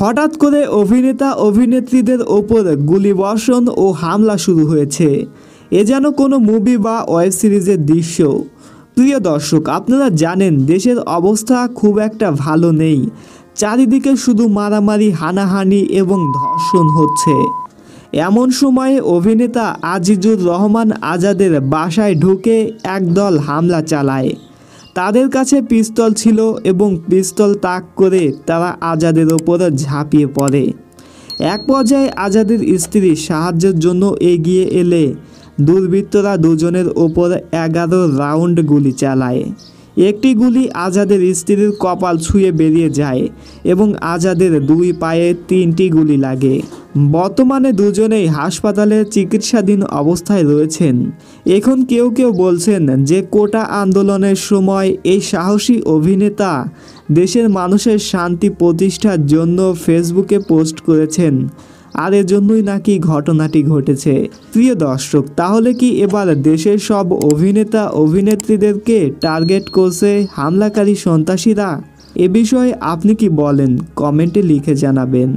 হঠাৎ করে অভিনেতা অভিনেত্রীদের ওপর গুলিবর্ষণ ও হামলা শুরু হয়েছে। এ যেন কোনো মুভি বা ওয়েব সিরিজের দৃশ্য। প্রিয় দর্শক, আপনারা জানেন দেশের অবস্থা খুব একটা ভালো নেই। চারিদিকে শুধু মারামারি, হানাহানি এবং ধর্ষণ হচ্ছে। এমন সময়ে অভিনেতা আজিজুর রহমান আজাদের বাসায় ঢুকে একদল হামলা চালায়। তাদের কাছে পিস্তল ছিল এবং পিস্তল তাক করে তারা আজাদের ওপর ঝাঁপিয়ে পড়ে। এক পর্যায়ে আজাদের স্ত্রী সাহায্যের জন্য এগিয়ে এলে দুর্বৃত্তরা দুজনের ওপর 11 রাউন্ড গুলি চালায়। একটি গুলি আজাদের স্ত্রীর কপাল ছুঁয়ে বেরিয়ে যায় এবং আজাদের 2 পায়ে 3টি গুলি লাগে। বর্তমানে দুজনেই হাসপাতালে চিকিৎসাধীন অবস্থায় রয়েছেন। এখন কেউ কেউ বলছেন যে কোটা আন্দোলনের সময় এই সাহসী অভিনেতা দেশের মানুষের শান্তি প্রতিষ্ঠার জন্য ফেসবুকে পোস্ট করেছেন, আর এজন্যই নাকি ঘটনাটি ঘটেছে। প্রিয় দর্শক, তাহলে কি এবার দেশের সব অভিনেতা অভিনেত্রীদেরকে টার্গেট করছে হামলাকারী সন্ত্রাসীরা? এ বিষয়ে আপনি কি বলেন? কমেন্টে লিখে জানাবেন।